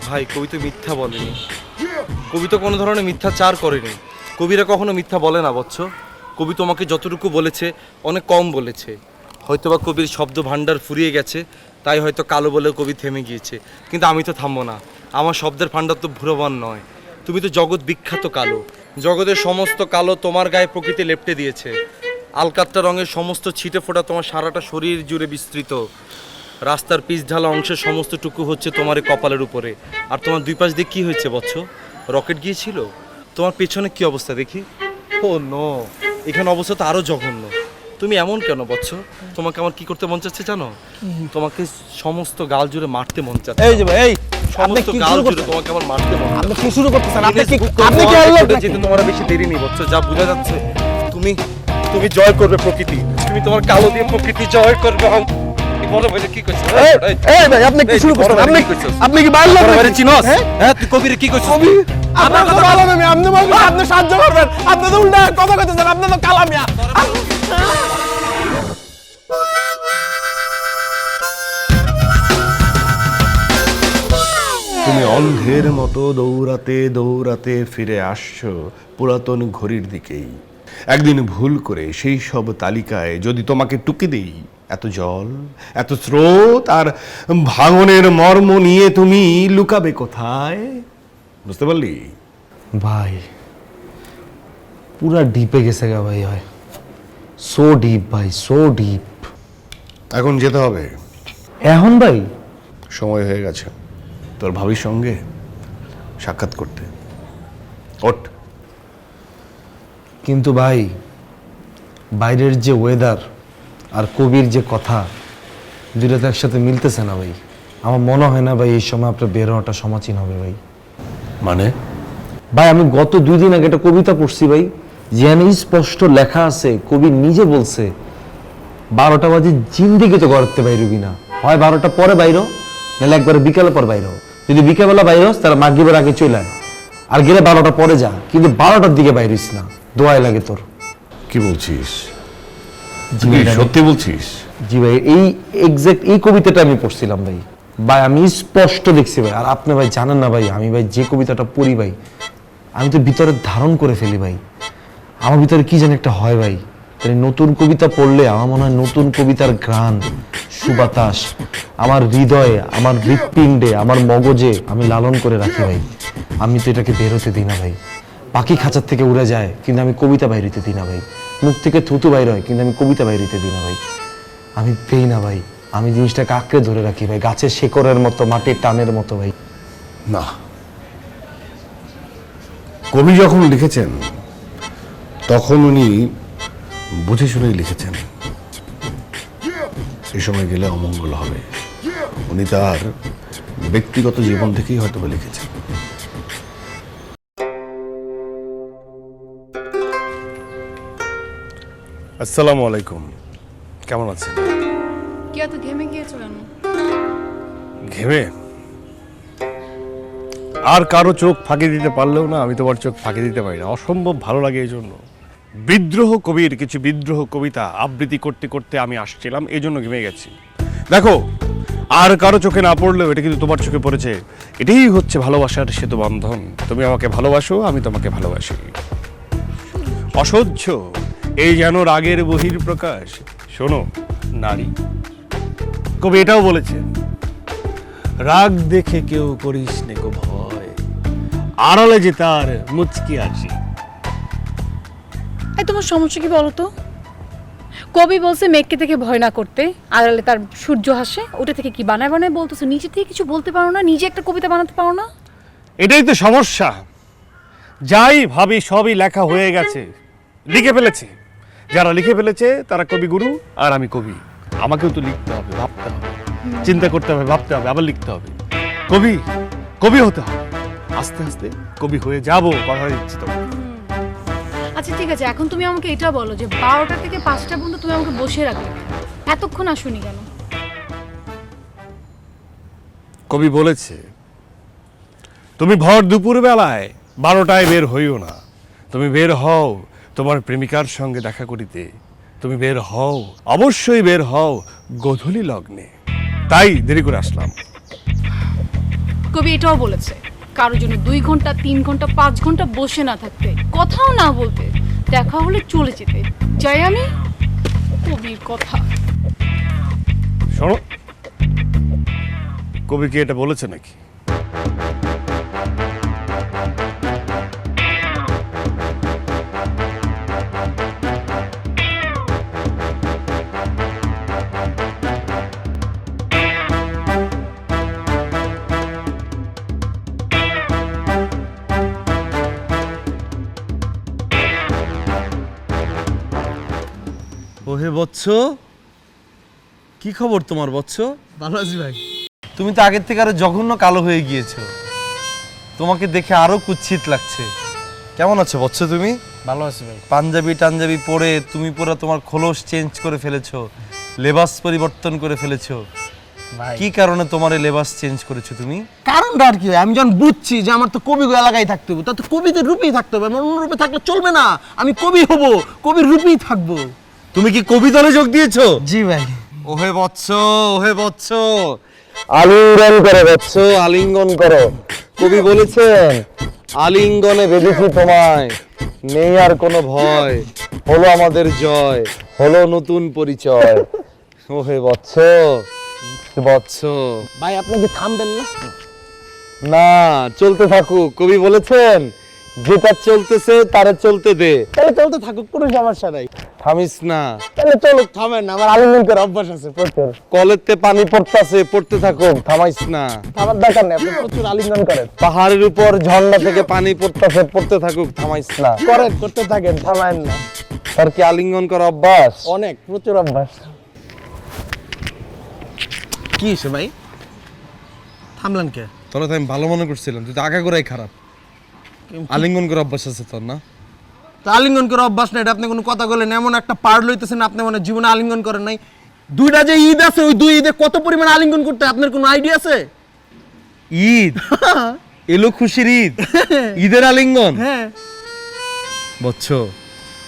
ভাই কবি তো মিথ্যা বলেনি, কবি তো কোনো ধরনের মিথ্যাচার করেনি। কবিরা কখনো মিথ্যা বলে না বৎস। কবি তোমাকে যতটুকু বলেছে অনেক কম বলেছে। হয়তোবা কবির শব্দ ভাণ্ডার ফুরিয়ে গেছে, তাই হয়তো কালো বলে কবি থেমে গিয়েছে। কিন্তু আমি তো থামবো না, আমার শব্দের ভাণ্ডার তো ভুরবান নয়। তুমি তো জগৎ বিখ্যাত কালো, জগতের সমস্ত কালো তোমার গায়ে প্রকৃতি লেপ্টে দিয়েছে। আলকাত্তা রঙের সমস্ত ছিটে ফোটা তোমার সারাটা শরীর জুড়ে বিস্তৃত। রাস্তার পিচ ঢালা অংশের সমস্ত টুকু হচ্ছে তোমার এই কপালের উপরে। আর তোমার দুই পাশ দিয়ে কি হয়েছে বৎস? রকেট গিয়েছিল? তোমার পেছনে কি অবস্থা দেখি? ও নো, এখানে অবস্থা তো আরো জঘন্য। তুমি এমন কেন বৎস? তোমাকে আমার কি করতে মন চাচ্ছে জানো? তোমাকে সমস্ত গাল জুড়ে মারতে মন চাচ্ছে। এই যে ভাই, এই আপনি সমস্ত কি গাল শুরু জুড়ে করতেছেন? তোমাকে আমার মারতে মন আপনি চাচ্ছে। কি শুরু করতেছেন? আপনি কি Guinness Book of আপনি কি World আল্লাহ Record-এ যেতে তোমার আর বেশি দেরি নেই বৎস, যা বোঝা যাচ্ছে। তুমি জয় করবে প্রকৃতি, তুমি তোমার কালো দিয়ে প্রকৃতি জয় করবে। এই বড় ভাইলে কি করছিস? এই ভাই, আপনি কি এই, শুরু বড় করতেছেন? ভাইলে আপনি কি করছিস? আপনি কি বাইরে বড় ভাইলে চিনস? হ্যাঁ? হ্যাঁ, তুই কবিরে কি করছিস? কবি আপনার কথা ভালো না, আপনি বলবেন আপনি সাহায্য করবেন, আপনি তো উল্টা কথা কইতেছেন, আপনি তো কালামিয়া। তুমি অন্ধের মতো দৌড়াতে দৌড়াতে ফিরে আসছো পুরাতন ঘড়ির দিকেই। একদিন ভুল করে সেই সব তালিকায় যদি তোমাকে টুকে দেই, এত জল, এত স্রোত আর ভাঙনের মর্ম নিয়ে তুমি লুকাবে কোথায়? বুঝতে পারলি? ভাই পুরা ডিপে গেছে গা ভাই, হয় সো ডিপ ভাই, সো ডিপ। এখন যেতে হবে, এখন ভাই? সময় হয়ে গেছে তোর ভাবির সঙ্গে সাক্ষাৎ করতে। ওঠ। কিন্তু ভাই বাইরের যে ওয়েদার আর কবির যে কথা, দুইটা তো একসাথে মিলতেছে না ভাই। আমার মনে হয় না ভাই এই সময় আপনার বের হওয়াটা সমাচীন হবে ভাই। মানে? ভাই আমি গত 2 দিন আগে একটা কবিতা পড়ছি ভাই, যেখানে স্পষ্ট লেখা আছে, কবি নিজে বলছে 12টা বাজে জিন্দিগি তো করতে বাইরবি না, হয় 12টা পরে বাইর, নাহলে একবারে বিকালে পর বাইর। যদি বিকেলবেলা বাইর তাহলে মাগরিবের আগে চলে আয়, আর গেলে 12টা পরে যা, কিন্তু 12টার দিকে বাইরিস না, দোয়াই লাগে তোর। কি বলছিস? জি তুই ভাই, সত্যি বলছিস? জি ভাই, এই এক্সাক্ট এই কবিতাটা আমি পড়ছিলাম ভাই। ভাই আমি স্পষ্ট দেখছি ভাই। আর আপনি ভাই জানেন না ভাই, আমি ভাই যে কবিতাটা পড়ি ভাই, আমি তো ভিতরে ধারণ করে ফেলি ভাই। আমার ভিতরে কি জানি একটা হয় ভাই, তাই নতুন কবিতা পড়লে আমার মনে হয় নতুন কবিতার ঘ্রাণ, সুবাতাস আমার হৃদয়ে, আমার হৃৎপিণ্ডে, আমার মগজে আমি লালন করে রাখি ভাই। আমি তো এটাকে বেরোতে দিই না ভাই। পাখি খাঁচার থেকে উড়ে যায়, কিন্তু আমি কবিতা বাইরিতে দিই না ভাই। মুখ থেকে থুতু বাইর হয়, কিন্তু আমি কবিতা বাইরিতে দিই না ভাই। আমি পেই না ভাই, আমি জিনিসটাকে আঁকড়ে ধরে রাখি ভাই, গাছের শেকড়ের মতো, মাটির টানের মতো ভাই। না, কবি যখন লিখেছেন তখন উনি বুঝে শুনেই লিখেছেন। এ সময় গেলে অমঙ্গল হবে। উনি তার ব্যক্তিগত জীবন থেকেই হয়তো বা লিখেছেন। আসসালামু আলাইকুম, কেমন আছেন? কি এত ঘেমে গিয়েছো কেন? ঘেমে আর কারো চোখ ফাঁকি দিতে পারলেও না, আমি তোমার চোখ ফাঁকি দিতে পারি না। অসম্ভব ভালো লাগে এই জন্য। বিদ্রোহ কবির কিছু বিদ্রোহ কবিতা আবৃত্তি করতে করতে আমি আসছিলাম, এই জন্য ঘেমে গেছি। দেখো, আর কারো চোখে না পড়লেও এটা কিন্তু তোমার চোখে পড়েছে। এটাই হচ্ছে ভালোবাসার সেতু বন্ধন। তুমি আমাকে ভালোবাসো, আমি তোমাকে ভালোবাসি। অসহ্য এই যেন রাগের বহির প্রকাশ। শোনো নারী, কবি এটাও বলেছেন, রাগ দেখে কেউ করিস নে গো ভয়, আড়ালে যে তার মুচকি আসি। এই তোমার সমস্যা কি বলো তো? কবি বলছে মেঘকে থেকে ভয় না করতে, আড়ালে তার সূর্য হাসে, ওটা থেকে কি বানায় বানায় বলতেছো? নিজে থেকে কিছু বলতে পারো না? নিজে একটা কবিতা বানাতে পারো না? এটাই তো সমস্যা। যাই ভাবি সবই লেখা হয়ে গেছে, লিখে ফেলেছে। যারা লিখে ফেলেছে তারা কবিগুরু, আর আমি কবি। আমাকেও তো লিখতে হবে, ভাবতে হবে, চিন্তা করতে হবে, ভাবতে হবে, আবার লিখতে হবে। কবি কবি হতে হবে। আস্তে আস্তে কবি হয়ে যাবো, কথা দিচ্ছি তো। আচ্ছা ঠিক আছে, এখন তুমি আমাকে এটা বলো যে 12টা থেকে 5টা পর্যন্ত তুমি আমাকে বসে রাখলে, এতক্ষণ আসুনি কেন? কবি বলেছে তুমি ভর দুপুর বেলায় 12টায় বের হইও না, তুমি বের হও তোমার প্রেমিকার সঙ্গে দেখা করিতে, তুমি বের হও, অবশ্যই বের হও গোধূলি লগ্নে। তাই দেরি করে আসলাম। কবি এটাও বলেছে কারোর জন্য 2 ঘন্টা 3 ঘন্টা 5 ঘন্টা বসে না থাকতে, কথাও না বলতে, দেখা হলে চলে যেতে। যাই আমি কবির কথা। শোনো, কবি কি এটা বলেছে নাকি? ওহে বৎস, কি খবর তোমার বৎস? ভালো আছি ভাই। তুমি তো আগের থেকে আরো জঘন্য কালো হয়ে গিয়েছো, তোমাকে দেখে আরো কুৎসিত লাগছে। কেমন আছো বৎস তুমি? ভালো আছি ভাই। পাঞ্জাবি টাঞ্জাবি পরে তুমি পুরো তোমার খোলস চেঞ্জ করে ফেলেছো, লেবাস পরিবর্তন করে ফেলেছো। ভাই কি কারণে তোমার এই লেবাস চেঞ্জ করেছো তুমি? কারণটা আর কি? আমি যখন বুঝছি যে আমার তো কবি এলাকায় থাকতে হবে, তাতে কবিদের রূপেই থাকতে হবে, আমার অন্য রূপে থাকলে চলবে না। আমি কবি হব, কবির রূপেই থাকবো। তুমি কি কবি দলে যোগ দিয়েছো? জি ভাই। ওহে বৎস, ওহে বৎস, আলিঙ্গন করো বৎস, আলিঙ্গন করো। কবি বলেছেন আলিঙ্গনে বেঁধেছি তোমায়, নেই আর কোনো ভয়, হলো আমাদের জয়, হলো নতুন পরিচয়। ওহে বৎস, বৎস। ভাই আপনি কি থামবেন না? না, চলতে থাকুক। কবি বলেছেন যেটা চলতেছে তারে চলতে দে, তাহলে চলতে থাকুক, কোনো সমস্যা নাই। থামিস না। তাহলে চলুক, থামেন না, আমার আলিঙ্গন করে অভ্যাস আছে প্রচুর। কলেতে পানি পড়তাছে, পড়তে থাকুক, থামাইস না। আমার দরকার নেই, আপনি প্রচুর আলিঙ্গন করেন। পাহাড়ের উপর ঝর্ণা থেকে পানি পড়তেছে, পড়তে থাকুক, থামাইস না। করেন, করতে থাকেন, থামেন না। তার কি আলিঙ্গন করা অভ্যাস? অনেক, প্রচুর অভ্যাস। কি হয়েছে ভাই, থামলেন কে? তোরা তো আমি ভালো মনে করছিলাম, তুই তো আগাগোড়াই খারাপ। আলিঙ্গন করা অভ্যাস আছে তোর না? তো আলিঙ্গন করে অভ্যাস নাই, এটা আপনি কোনো কথা বলেন। এমন একটা পার লইতেছেন আপনি, মানে জীবনে আলিঙ্গন করেন নাই। 2টা যে ঈদ আছে, ওই 2 ঈদে কত পরিমাণ আলিঙ্গন করতে হয় আপনার কোনো আইডিয়া আছে? ঈদ এলো, খুশির ঈদ, ঈদের আলিঙ্গন। হ্যাঁ। বচ্চ,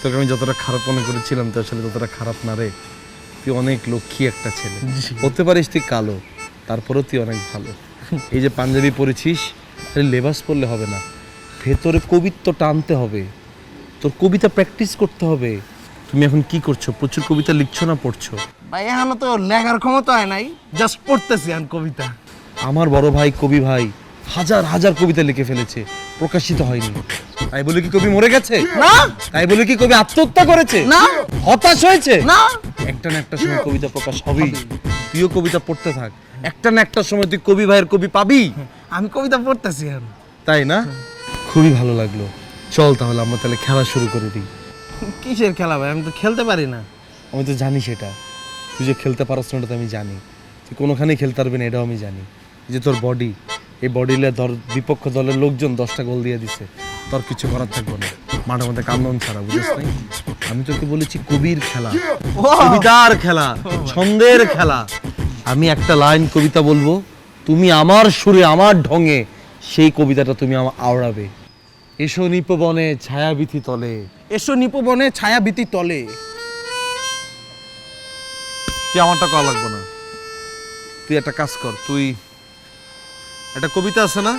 তোকে আমি যতটা খারাপ মনে করেছিলাম তুই আসলে ততটা খারাপ না রে। তুই অনেক লক্ষ্মী একটা ছেলে, হতে পারিস তুই কালো, তারপরেও তুই অনেক ভালো। এই যে পাঞ্জাবি পরেছিস, লেবাস পরলে হবে না, ভেতরে কবিত্বটা আনতে হবে, তোর কবিতা প্র্যাকটিস করতে হবে। তুমি এখন কি করছো? প্রচুর কবিতা লিখছো না পড়ছো? ভাই এখনো তো লেখার ক্ষমতা হয় নাই, জাস্ট পড়তেছি আমি কবিতা। আমার বড় ভাই কবি ভাই হাজার হাজার কবিতা লিখে ফেলেছে, প্রকাশিত হয়নি। তাই বলে কি কবি মরে গেছে? না। তাই বলে কি কবি আত্মহত্যা করেছে? না। হতাশ হয়েছে? না। একটা না একটা সময় কবিতা প্রকাশ হবেই। তুইও কবিতা পড়তে থাক, একটা না একটা সময় তুই কবি ভাইয়ের কবি পাবি। আমি কবিতা পড়তেছি এখন। তাই না? খুবই ভালো লাগলো। চল তাহলে আমরা তাহলে খেলা শুরু করে দিই। কিসের খেলা ভাই, আমি তো খেলতে পারি না। আমি তো জানি সেটা, তুই যে খেলতে পারছ না এটা তো আমি জানি। তুই কোনোখানেই খেলতে পারবি না এটাও আমি জানি। এই যে তোর বডি, এই বডিলে ধর বিপক্ষ দলের লোকজন 10টা গোল দিয়ে দিছে, তোর কিছু করার থাকবে না, মাঠের মধ্যে কান্দন ছাড়া, বুঝিস নাই? আমি তোকে বলেছি কবির খেলা, কবিতার খেলা, ছন্দের খেলা। আমি একটা লাইন কবিতা বলবো, তুমি আমার সুরে আমার ঢঙে সেই কবিতাটা তুমি আমার আওড়াবে। এসো নিপবনে ছায়াবিথি তলে। এসো নিপবনে ছায়াবীতি তলে। তুই আমারটা করা লাগবে না, তুই একটা কাজ কর, তুই একটা কবিতা আছে না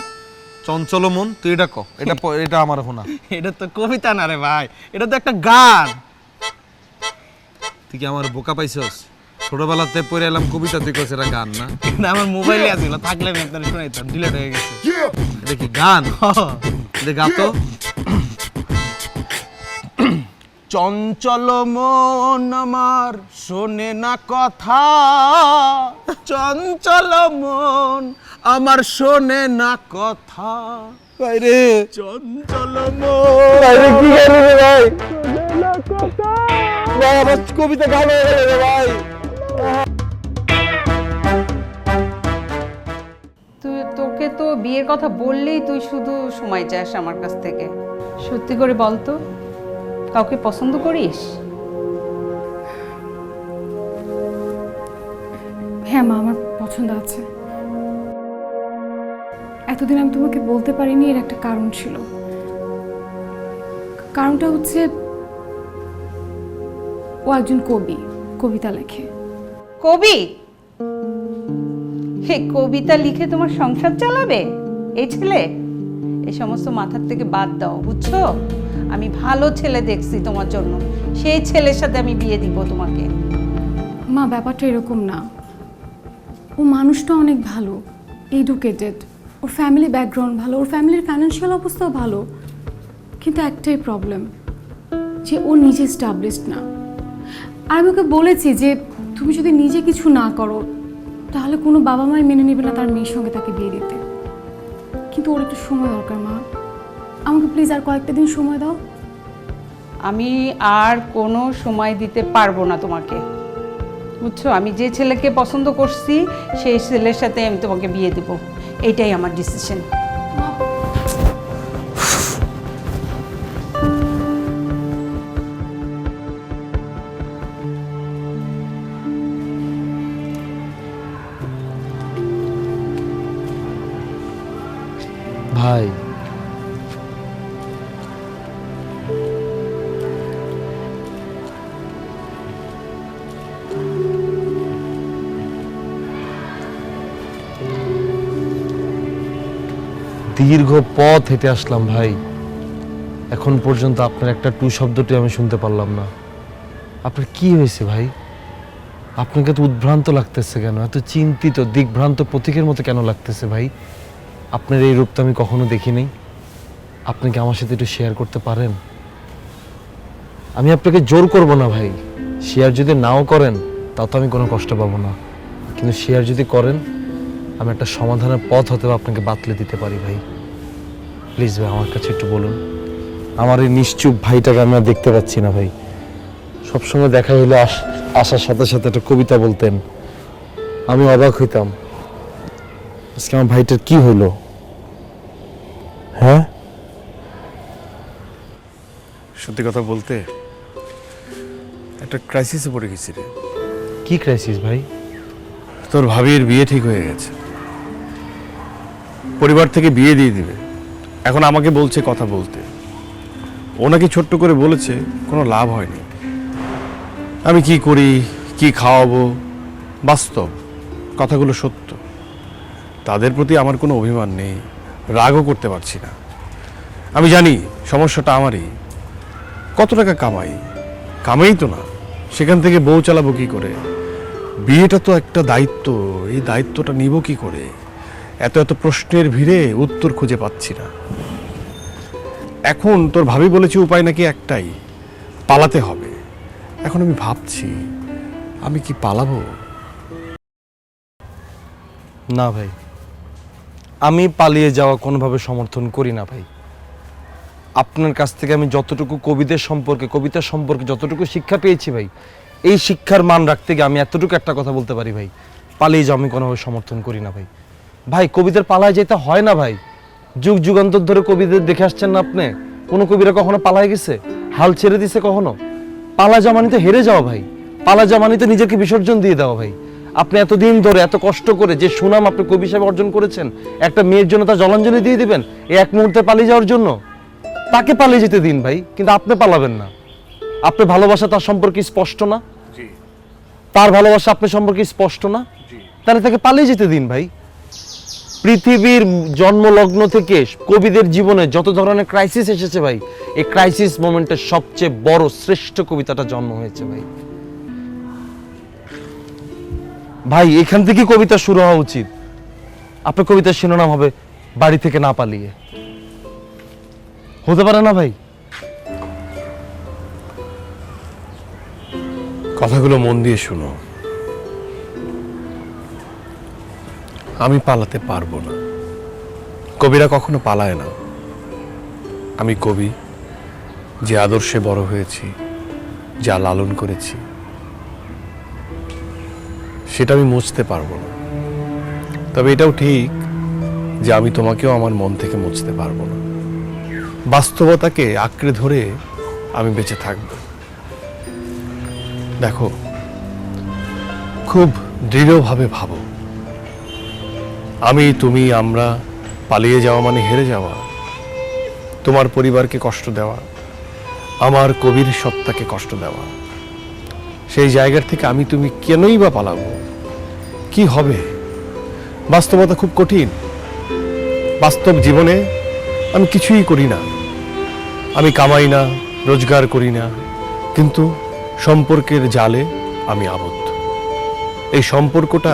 চঞ্চল মন, তুই এটা ক, এটা আমার শোনা। এটা তো কবিতা না রে ভাই, এটা তো একটা গান। তুই কি আমার বোকা পাইছস? ছোটবেলাতে পড়ে এলাম কবিতা, তুই কইছ এটা গান না? এটা আমার মোবাইলে আছিল, থাকলে আমি আপনার শোনাইতাম, ডিলিট হয়ে গেছে। এটা কি গান? এটা গা তো। চঞ্চল মন আমার শোনে না কথা, চঞ্চল মন আমার শোনে না কথা। বাইরে চঞ্চল মন বাইরে কি গান রে ভাই? শোনে না কথা। ভাই আমার কবিতা গান হয়ে গেল রে ভাই। তোকে তো বিয়ের কথা বললেই তুই শুধু সময় চাস আমার কাছ থেকে। সত্যি করে বল তো, কাউকে পছন্দ করিস? হ্যাঁ মা, আমার পছন্দ আছে। এতদিন আমি তোমাকে বলতে পারিনি, এর একটা কারণ ছিল। কারণটা হচ্ছে ও একজন কবি, কবিতা লেখে। কবি? হে, কবিতা লিখে তোমার সংসার চালাবে এই ছেলে? এই সমস্ত মাথার থেকে বাদ দাও, বুঝছো? আমি ভালো ছেলে দেখছি তোমার জন্য, সেই ছেলের সাথে আমি বিয়ে দিব তোমাকে। মা, ব্যাপারটা এরকম না। ও মানুষটা অনেক ভালো, এডুকেটেড, ওর ফ্যামিলি ব্যাকগ্রাউন্ড ভালো, ওর ফ্যামিলির ফাইন্যান্সিয়াল অবস্থাও ভালো। কিন্তু একটাই প্রবলেম, যে ও নিজে এস্টাবলিশড না। আর আমি ওকে বলেছি যে তুমি যদি নিজে কিছু না করো তাহলে কোনো বাবা মাই মেনে নেবে না তার মেয়ের সঙ্গে তাকে বিয়ে দিতে। কিন্তু ওর একটু সময় দরকার মা, আমাকে প্লিজ আর কয়েকটা দিন সময় দাও। আমি আর কোনো সময় দিতে পারবো না তোমাকে, বুঝছো? আমি যে ছেলেকে পছন্দ করছি সেই ছেলের সাথে আমি তোমাকে বিয়ে দেব, এইটাই আমার ডিসিশন। ভাই দীর্ঘ পথ হেঁটে আসলাম ভাই, এখন পর্যন্ত আপনার একটা টু শব্দটি আমি শুনতে পারলাম না। আপনার কি হয়েছে ভাই? আপনাকে তো উদ্ভ্রান্ত লাগতেছে কেন? এত চিন্তিত, দিকভ্রান্ত প্রতীকের মতো কেন লাগতেছে ভাই? আপনার এই রূপ তো আমি কখনো দেখিনি। আপনি কি আমার সাথে একটু শেয়ার করতে পারেন? আমি আপনাকে জোর করব না ভাই, শেয়ার যদি নাও করেন তাও তো আমি কোনো কষ্ট পাবো না, কিন্তু শেয়ার যদি করেন আমি একটা সমাধানের পথ হতে আপনাকে বাতলে দিতে পারি ভাই। প্লিজ ভাই আমার কাছে একটু বলুন। আমার এই নিশ্চুপ ভাইটাকে আমি আর দেখতে পাচ্ছি না ভাই। সবসময় দেখা হলে আসার সাথে সাথে একটা কবিতা বলতেন, আমি অবাক হইতাম। আজকে আমার ভাইটার কি হলো? হ্যাঁ, সত্যি কথা বলতে একটা ক্রাইসিসে পড়ে গেছি রে। কি ক্রাইসিস ভাই? তোর ভাবির বিয়ে ঠিক হয়ে গেছে, পরিবার থেকে বিয়ে দিয়ে দিবে। এখন আমাকে বলছে কথা বলতে, ও নাকি ছোট্ট করে বলেছে কোনো লাভ হয়নি। আমি কি করি, কি খাওয়াবো? বাস্তব কথাগুলো সত্য। তাদের প্রতি আমার কোনো অভিমান নেই, রাগও করতে পারছি না। আমি জানি সমস্যাটা আমারই। কত টাকা কামাই? কামাই তো না, সেখান থেকে বউ চালাবো কি করে? বিয়েটা তো একটা দায়িত্ব, এই দায়িত্বটা নিব কি করে? এত এত প্রশ্নের ভিড়ে উত্তর খুঁজে পাচ্ছি না। এখন তোর ভাবি বলেছে উপায় নাকি একটাই, পালাতে হবে। এখন আমি ভাবছি আমি কি পালাবো? না ভাই, আমি পালিয়ে যাওয়া কোনোভাবে সমর্থন করি না ভাই। আপনার কাছ থেকে আমি যতটুকু কবিতার সম্পর্কে যতটুকু শিক্ষা পেয়েছি ভাই, এই শিক্ষার মান রাখতে গিয়ে আমি এতটুকু একটা কথা বলতে পারি ভাই, পালিয়ে যাওয়া আমি কোনোভাবে সমর্থন করি না ভাই। ভাই কবিদের পালায় যেতে হয় না ভাই, যুগ যুগান্তর ধরে কবিদের দেখে আসছেন না আপনি? কোনো কবিরা কখনো পালায় গেছে? হাল ছেড়ে দিছে কখনো? পালা যাওয়া মানে তো হেরে যাওয়া ভাই, পালা যাওয়া মানে তো নিজেকে বিসর্জন দিয়ে দেওয়া ভাই। আপনি এতদিন ধরে এত কষ্ট করে যে সুনাম আপনি কবি হিসেবে অর্জন করেছেন, একটা মেয়ের জন্য তার জলাঞ্জলি দিয়ে দিবেন এই এক মুহূর্তে পালিয়ে যাওয়ার জন্য? তাকে পালিয়ে যেতে দিন ভাই, কিন্তু আপনি পালাবেন না। আপনার ভালোবাসা তার সম্পর্কে স্পষ্ট না? তার ভালোবাসা আপনার সম্পর্কে স্পষ্ট না? তাহলে তাকে পালিয়ে যেতে দিন ভাই। পৃথিবীর জন্মলগ্ন থেকে কবিদের জীবনে যত ধরনের ক্রাইসিস এসেছে ভাই, এই ক্রাইসিস মোমেন্টে সবচেয়ে বড় শ্রেষ্ঠ কবিতাটা জন্ম হয়েছে ভাই। ভাই এখান থেকে কবিতা শুরু হওয়া উচিত। আপনার কবিতার শিরোনাম হবে বাড়ি থেকে না পালিয়ে। হতে পারে না ভাই? কথাগুলো মন দিয়ে শুনো। আমি পালাতে পারবো না, কবিরা কখনো পালায় না। আমি কবি, যে আদর্শে বড় হয়েছি, যা লালন করেছি, সেটা আমি মুছতে পারবো না। তবে এটাও ঠিক যে আমি তোমাকেও আমার মন থেকে মুছতে পারবো না। বাস্তবতাকে আঁকড়ে ধরে আমি বেঁচে থাকব। দেখো, খুব দৃঢ়ভাবে ভাবো, আমি, তুমি, আমরা পালিয়ে যাওয়া মানে হেরে যাওয়া, তোমার পরিবারকে কষ্ট দেওয়া, আমার কবির সত্তাকে কষ্ট দেওয়া। সেই জায়গার থেকে আমি তুমি কেনই বা পালাবো? কি হবে? বাস্তবতা খুব কঠিন। বাস্তব জীবনে আমি কিছুই করি না, আমি কামাই না, রোজগার করি না, কিন্তু সম্পর্কের জালে আমি আবদ্ধ। এই সম্পর্কটা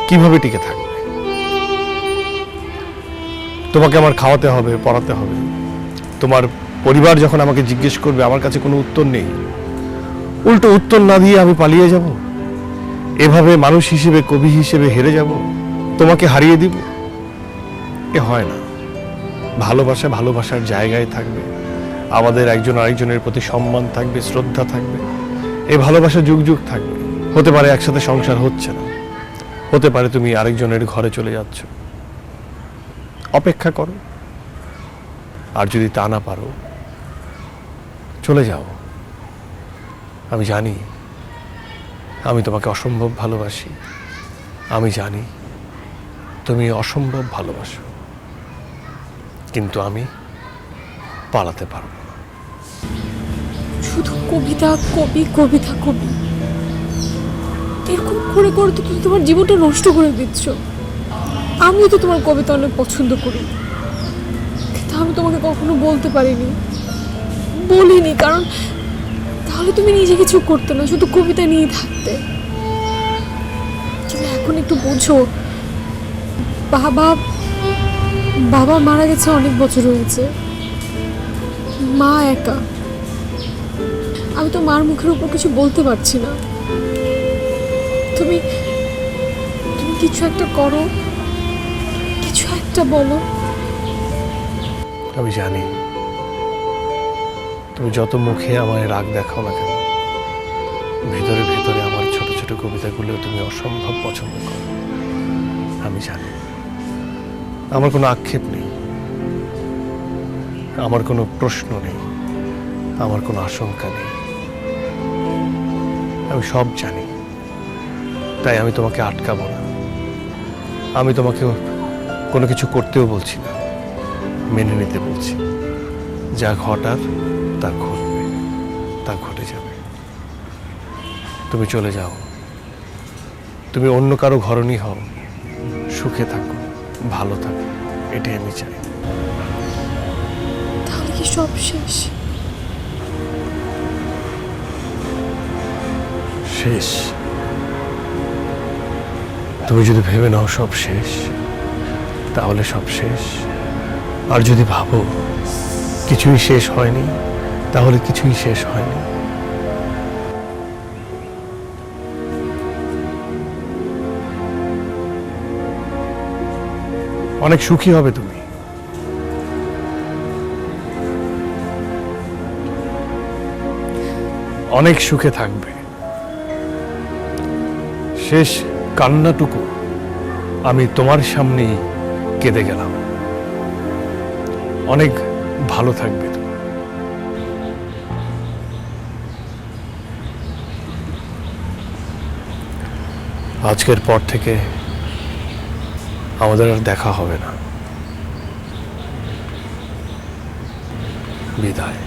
কিভাবে টিকে থাকবে? তোমাকে আমার খাওয়াতে হবে, পড়াতে হবে। তোমার পরিবার যখন আমাকে জিজ্ঞেস করবে, আমার কাছে কোনো উত্তর নেই, উল্টো উত্তর না দিয়ে আমি পালিয়ে যাব? এভাবে মানুষ হিসেবে, কবি হিসেবে হেরে যাব? তোমাকে হারিয়ে দিব? এ হয় না। ভালোবাসা ভালোবাসার জায়গায় থাকবে, আমাদের একজন আরেকজনের প্রতি সম্মান থাকবে, শ্রদ্ধা থাকবে। এই ভালোবাসা যুগ যুগ থাকবে। হতে পারে একসাথে সংসার হচ্ছে না, হতে পারে তুমি আরেকজনের ঘরে চলে যাচ্ছ। অপেক্ষা করো, আর যদি তা না পারো চলে যাও। আমি জানি আমি তোমাকে অসম্ভব ভালোবাসি, আমি জানি তুমি অসম্ভব ভালোবাসো, কিন্তু আমি পালাতে পারবো না। শুধু কবিতা কবি, কবিতা কবি, এরকম করে করে তো তুমি তোমার জীবনটা নষ্ট করে দিচ্ছ। আমিও তো তোমার কবিতা অনেক পছন্দ করি, কিন্তু আমি তোমাকে কখনো বলতে পারিনি, বলিনি, কারণ তাহলে তুমি নিজে কিছু করতে না, শুধু কবিতা নিয়ে থাকতে। তুমি এখন একটু বোঝো, বাবা বাবা মারা গেছে অনেক বছর হয়েছে, মা একা। আমি তো মার মুখের উপর কিছু বলতে পারছি না। তুমি তুমি কিছু একটা করো, কিছু একটা বলো। আমি জানি তুমি যত মুখে আমায় রাগ দেখাও না কেন, ভেতরে ভেতরে আমার ছোট ছোট কবিতাগুলো তুমি অসম্ভব পছন্দ করো। আমি জানি আমার কোনো আক্ষেপ নেই, আমার কোনো প্রশ্ন নেই, আমার কোনো আশঙ্কা নেই। আমি সব জানি, তাই আমি তোমাকে আটকাবো না। আমি তোমাকে কোনো কিছু করতেও বলছি না, মেনে নিতে বলছি। যা ঘটার তা ঘটবে, তা ঘটে যাবে। তুমি চলে যাও, তুমি অন্য কারো ঘরণী হও, সুখে থাকো, ভালো থাকো, এটাই আমি চাই। তাহলে কি সব শেষ? শেষ? তুমি যদি ভেবে নাও সব শেষ, তাহলে সব শেষ। আর যদি ভাবো কিছুই শেষ হয়নি, তাহলে কিছুই শেষ হয়নি। অনেক সুখী হবে তুমি। অনেক সুখে থাকবে। শেষ কান্নাটুকু আমি তোমার সামনেই কেঁদে গেলাম। অনেক ভালো থাকবে তুমি। আজকের পর থেকে আমাদের আর দেখা হবে না। বিদায়।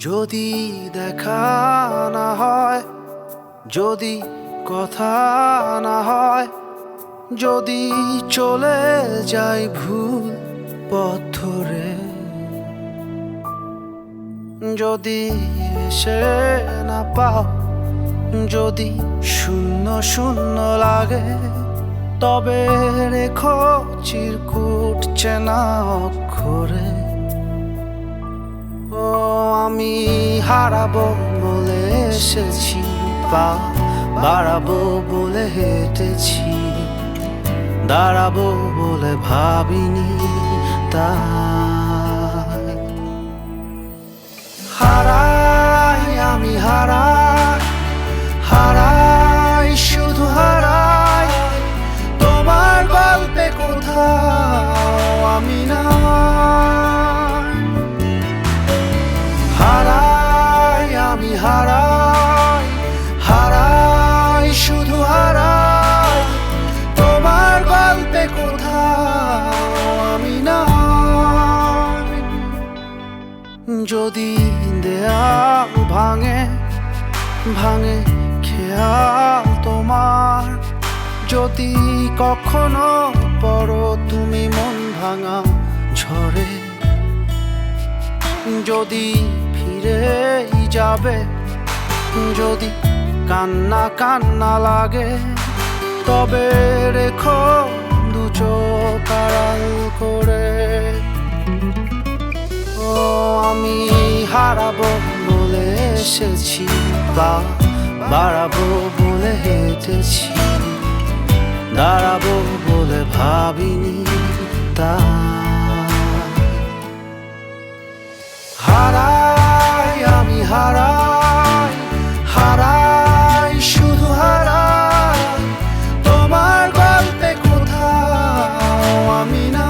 যদি দেখা না হয়, যদি কথা না হয়, যদি চলে যাই ভুল পথ ধরে, যদি এসে না পাও, যদি শূন্য শূন্য লাগে, তবে রেখো চিরকুট চেনা অক্ষরে। ও আমি হারাবো বলে এসেছি, পা বাড়াবো বলে হেঁটেছি, দাঁড়াবো বলে ভাবিনি, তাই হারাই আমি হারাই, হারাই শুধু হারাই। তোমার গল্পে কোথায় কোথাও আমি না হারাই আমি হারাই হারাই শুধু হারাই তোমার গল্পে কোথাও আমি না যদি দেয়াল ভাঙে ভাঙে খেয়াল তোমার যদি কখনো পড়ো তুমি মন ভাঙা ঝড়ে যদি ফিরেই যাবে যদি কান্না কান্না লাগে তবে রেখো দু চোখ আড়াল করে ও আমি হারাবো বলে এসেছি বা বাড়াবো বলে হেঁটেছি দাঁড়াবো বলে ভাবিনি তা হারাই আমি হারাই হারাই শুধু হারাই তোমার গল্পে কোথাও আমি না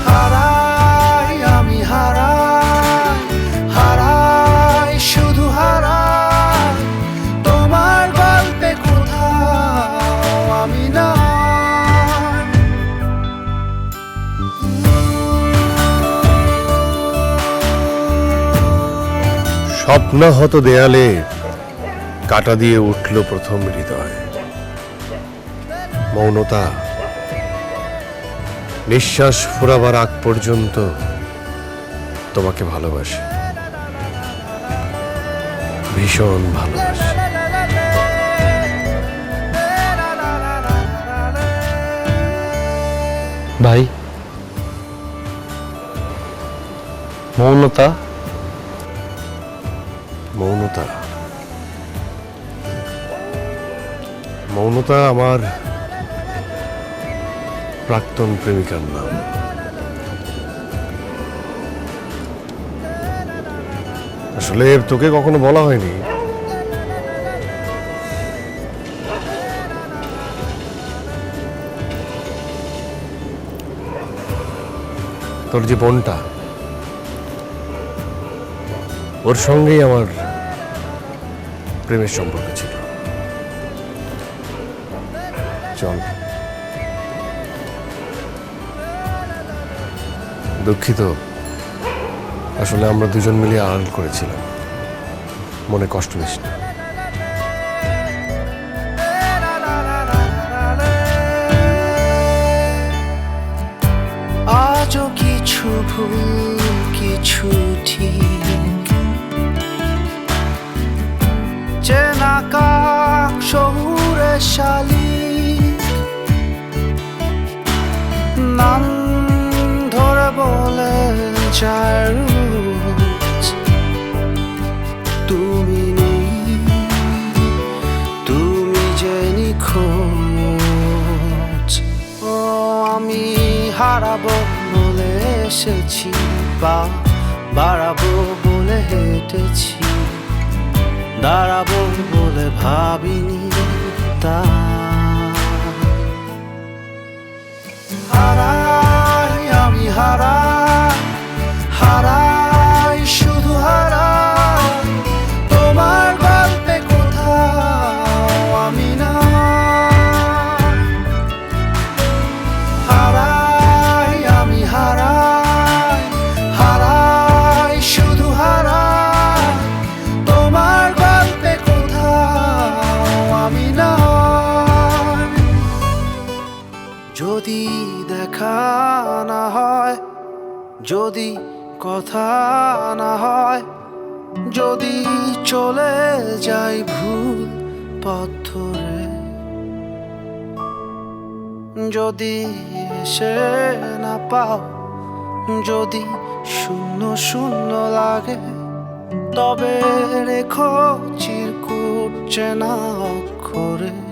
হারাই আমি হারাই হারাই শুধু হারাই তোমার গল্পে কোথাও আমি না স্বপ্নাহত দেয়ালে কাটা দিয়ে উঠল প্রথম হৃদয় মৌনতা নিঃশ্বাস ফুরাবার আগ পর্যন্ত তোমাকে ভালোবাসি ভীষণ ভালোবাসি ভাই মৌনতা মৌনতা মৌনতা আমার প্রাক্তন প্রেমিকার নাম আসলে তোকে কখনো বলা হয়নি তোর যে বোনটা ওর সঙ্গেই আমার প্রেমের সম্পর্ক ছিল চল দুঃখিত আসলে আমরা দুজন মিলে আড়াল করেছিলাম মনে কষ্ট নিস না আজও কিছু ভুল কিছু ঠিক চেনা কাক শহুরে শালিক নাম ধরে বলে যায় রোজ তুমি নেই তুমি যে নিখোঁজ ও আমি হারাবো বলে এসেছি বা বাড়াবো বলে হেঁটেছি দাঁড়াবো বলে ভাবিনি তা হারাই আমি হারাই হারাই শুধু হারাই তোমার গল্পে কোথাও আমি না হারাই আমি হারাই হারাই শুধু হারাই তোমার গল্পে কোথাও আমি না যদি দেখা না হয় যদি কথা না হয় যদি চলে যাই ভুল পথ ধরে যদি এসে না পাও যদি শূন্য শূন্য লাগে তবে রেখো চিরকুট চেনা অক্ষরে